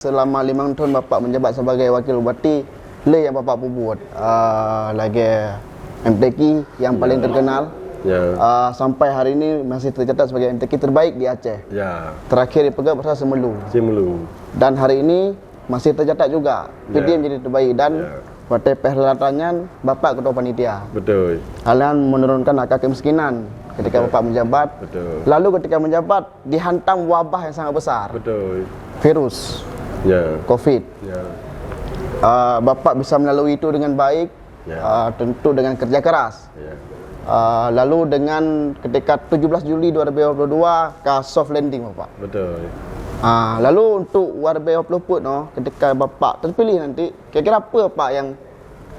Selama 5 tahun Bapak menjabat sebagai Wakil Bupati, le yang Bapak buat lagi MTQ yang paling terkenal. Sampai hari ini masih tercatat sebagai MTQ terbaik di Aceh. Terakhir dipegang bersama Semelu. Dan hari ini masih tercatat juga PD menjadi terbaik dan pada perhelatannya Bapak Ketua Panitia. Betul. Kalian menurunkan angka kemiskinan ketika Bapak menjabat. Betul. Lalu ketika menjabat dihantam wabah yang sangat besar. Betul. Virus. COVID. Bapak bisa melalui itu dengan baik, tentu dengan kerja keras. Lalu dengan ketika 17 Juli 2022 ke soft landing Bapak. Betul. Lalu untuk 2024 ketika Bapak terpilih nanti, kira-kira apa Pak yang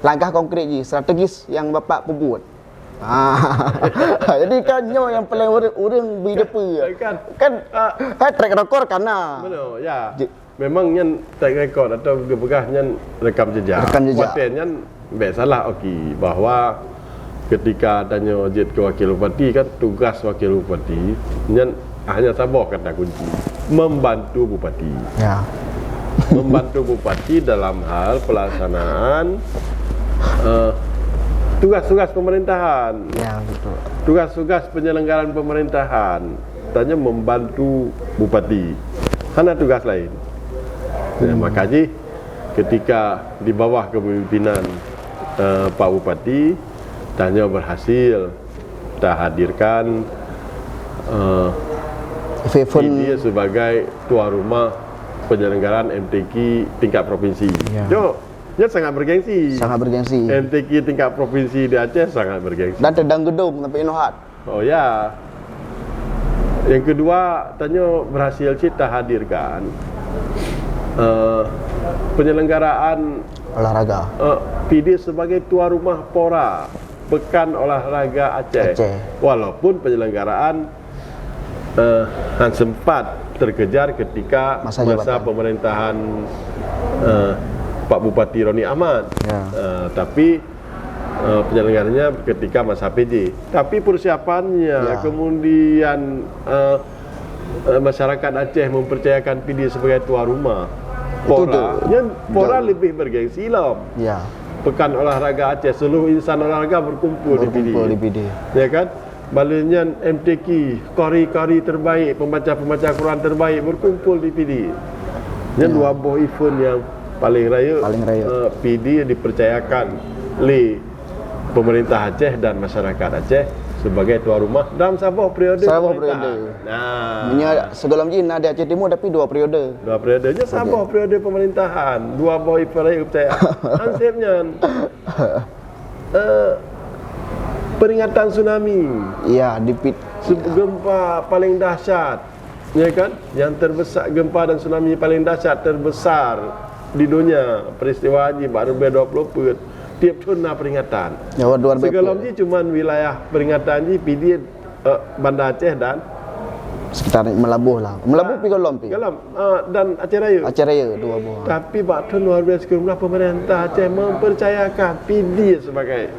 langkah konkret strategis yang Bapak buat? Jadi kan yang paling orang berdepa kan track record karena betul memang yang track record atau begah yang rekam jejak. Patutnya baik salah okey bahwa ketika tanya jet ke wakil bupati kan tugas wakil bupati yang hanya sabar kata kunci membantu bupati. Membantu bupati dalam hal pelaksanaan tugas-tugas pemerintahan. Betul. Tugas-tugas penyelenggaraan pemerintahan. Tanya membantu bupati. Hanya tugas lain. Makanya ketika di bawah kepemimpinan Pak Bupati, tanya berhasil kita hadirkan dia sebagai tuan rumah penyelenggaraan MTQ tingkat provinsi. Dia sangat bergengsi. Sangat bergengsi. MTQ tingkat provinsi di Aceh sangat bergengsi. Dan tendang gedung sampai Inohat. Yang kedua, tanya berhasil kita hadirkan penyelenggaraan olahraga. PD sebagai tuan rumah PORA Pekan Olahraga Aceh. Walaupun penyelenggaraan sempat terkejar ketika masa pemerintahan Pak Bupati Roni Ahmad, tapi penyelenggaranya ketika masa PJ. Tapi persiapannya, kemudian masyarakat Aceh mempercayakan PD sebagai tuan rumah PORA lebih bergengsi lah. Pekan Olahraga Aceh, seluruh insan olahraga berkumpul di PD. Ya kan? Balenya MTQ, kori-kori terbaik, pembaca-pembaca Quran terbaik berkumpul di PD. Ini dua buah event yang paling raya. PD dipercayakan oleh pemerintah Aceh dan masyarakat Aceh sebagai tuan rumah dalam sebuah periode. Sebelum ini ada Aceh Timur tapi 2 periode. 2 periodenya sebuah periode pemerintahan. 2 buah event percaya. Ansipnya peringatan tsunami. Gempa paling dahsyat. Ya kan? Yang terbesar, gempa dan tsunami paling dahsyat terbesar di dunia. Peristiwa haji baru 20 tiap tahun peringatan. Segala ni cuma wilayah peringatan ni PD Banda Aceh dan sekitar Melabuh lah. Melabuh pi Golom dan Aceh Raya. 2 buah. Tapi bakal luar biasa kerana pemerintah Aceh mempercayakan PD sebagai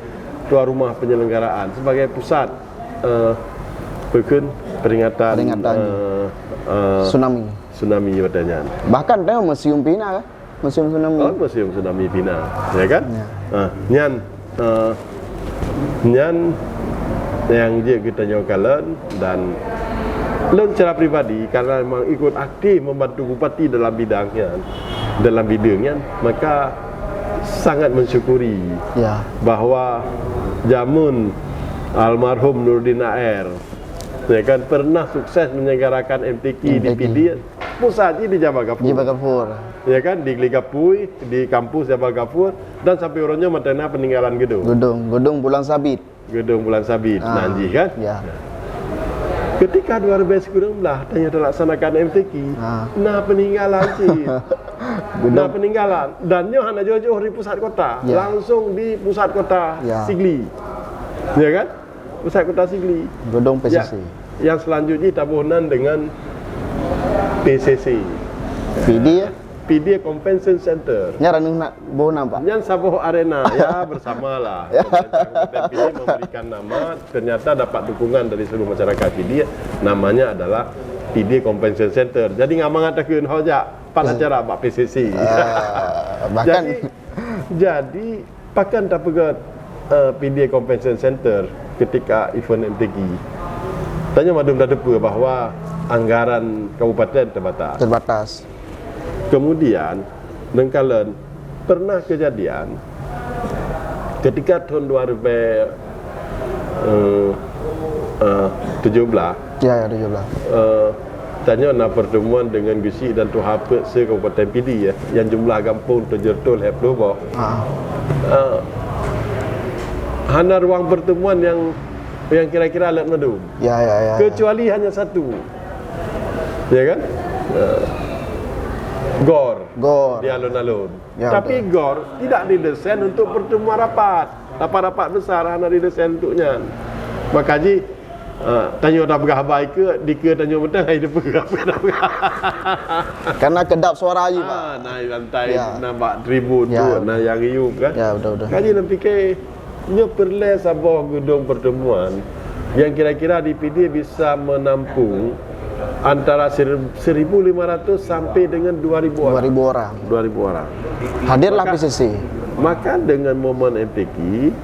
tuan rumah penyelenggaraan, sebagai pusat peringatan tsunami katanya. Bahkan tengok Museum Pina Museum Tsunami. Museum Tsunami Pina, ya kan? Nyan yang dia kita nyokalan dan secara pribadi karena memang ikut aktif membantu bupati dalam bidangnya, maka sangat mensyukuri bahwa jamun almarhum Nurdin Air, ya kan, pernah sukses menyelenggarakan MTQ di PD pusat di Jabal Gafur. Ya kan, di Gligapui, di kampus Jabal Gafur, dan sampai orangnya matena peninggalan gedung Bulan Sabit. Nanti kan? Ketika 2019 tanya terlaksanakan MTQ, peninggalan sih. Peninggalan dan nyo hanya jauh-jauh di pusat kota, langsung di pusat kota Sigli. Ya kan? Pusat kota Sigli. Gedung PCC. Yang selanjutnya tabunan dengan PCC. PD Convention Center. Ranung nak bona Pak. Yang Saboh Arena bersamalah. PD memberikan nama, ternyata dapat dukungan dari seluruh masyarakat PD. Namanya adalah PD Convention Center. Jadi nggak mengatakan hoja pan acara bak PCC. Bahkan jadi pakan tak pegat PDA Convention Center ketika event MTQ. Tanya madum dah depa bahawa anggaran kabupaten terbatas. Kemudian nengkalan pernah kejadian ketika tahun 2017. Ya, 17. Tanya nak pertemuan dengan Gusi dan Tuan Hapet se-Kabupaten PD ya, yang jumlah kampung terjertul heplo bah. Hana ruang pertemuan yang kira-kira alat madu. Ya. Kecuali hanya satu. Ya kan? GOR di alun-alun. Ya, tapi betul. GOR tidak didesain untuk pertemuan rapat besar, hanya didesain untuknya. Makanya tanya dah berhabai ke dika tanya mentang hai depa karena kedap suara je Pak. Naik lantai nampak tribun tu yang riuh kan. Ya, betul. Kaji nak fikir nya perlu sebuah gedung pertemuan yang kira-kira di PD bisa menampung antara 1,500 sampai dengan 2,000 orang. 2,000 orang. Hadirlah PCC. Maka dengan momen MTQ,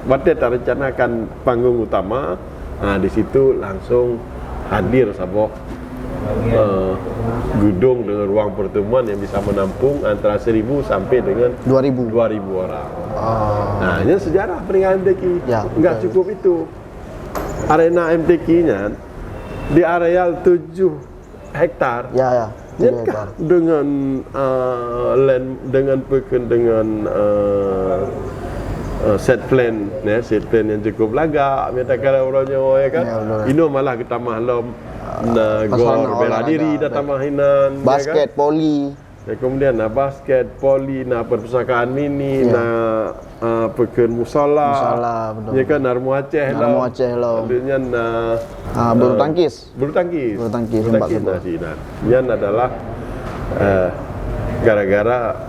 Batik tak rencanakan panggung utama. Di situ langsung hadir sebuah gedung dengan ruang pertemuan yang bisa menampung antara 1,000 sampai dengan 2,000 orang. Ini sejarah peringatan MTQ. Enggak cukup itu. Arena MTQ-nya di areal 7 hektar. Ya. Dengan land dengan set plan yang cukup lagak minta orangnya ya kan. Ino malah kita mahlum gor bela diri datang mahinan basket ya kan? poli kemudian basket poli perpustakaan mini pekan musala ya kan Narmu Aceh lah adanya bulu tangkis yang adalah gara-gara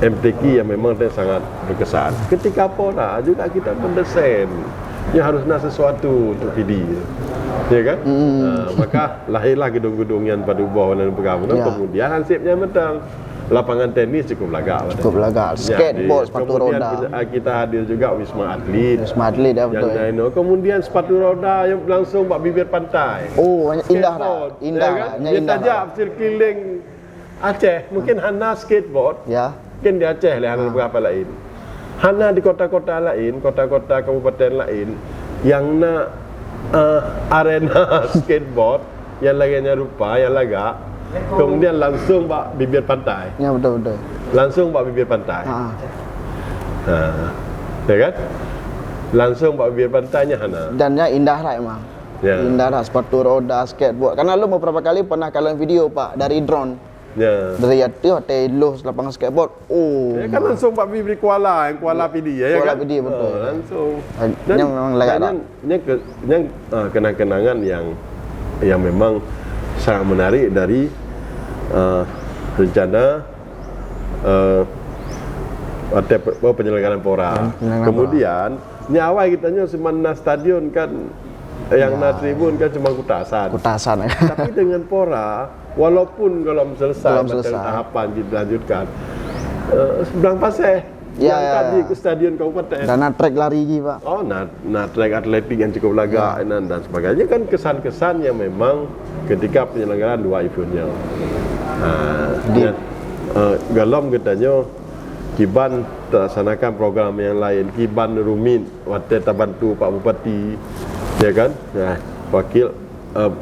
MTQ yang memang sangat berkesan. Ketika Pora juga kita mendesain yang harusnya sesuatu untuk PD, ya kan? Maka lahirlah gedung-gedung yang pada ubah dan bergabung. Kemudian hansipnya betul. Lapangan tenis cukup lagak. Skateboard, sepatu roda. Kemudian kita hadir juga Wisma Atlet. Ya betul. Kemudian sepatu roda yang langsung bak bibir pantai. Indah Dia tajak keliling Aceh, mungkin hana skateboard. Mungkin di Aceh lah, beberapa lain. Hana di kota-kota lain, kota-kota kabupaten lain yang nak arena skateboard yang lainnya rupa, yang lagak, kemudian langsung bak bibir pantai. Ya betul. Langsung bak bibir pantai. Ya kan? Langsung bak bibir pantainya hana. Dan indah lah emang. Indah lah sepatu roda, skateboard. Karena lu beberapa kali pernah kalian video Pak dari drone. Dari hotel Los lapangan skateboard. Kan langsung Pak Bibri Kuala PD ya Kuala kan? PD betul. Langsung. Dan memang layak tak. Kenang-kenangan yang memang sangat menarik dari rencana penyelenggaraan Pora. Kemudian nyawa kitanya semana stadion kan yang tribun kan cuma kutasan. Tapi dengan Pora, walaupun belum selesai tahapan dilanjutkan, seberang paseh diangkat di stadion kabupaten. Dan track lari lagi Pak. Track atletik yang cukup lagak dan sebagainya kan kesan-kesan yang memang ketika penyelenggaraan dua eventnya. Galom katanya Kiban terlaksanakan program yang lain. Kiban Rumit, waktu terbantu Pak Bupati, ya kan? Wakil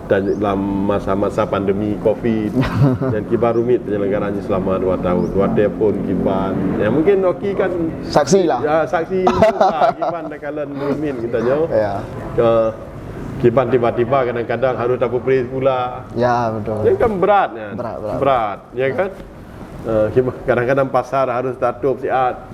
dalam masa-masa pandemi COVID dan Kiban Rumit penyelenggaranya selama 2 tahun. Waktu pun Kiban, ya mungkin Oki kan saksi lah. Saksi lah. Kiban nakalan Rumit katanya. Kiban tiba-tiba kadang-kadang harus tapu pres pula. Ya betul. Ini kan berat, ya kan? Kadang-kadang pasar harus tutup siat.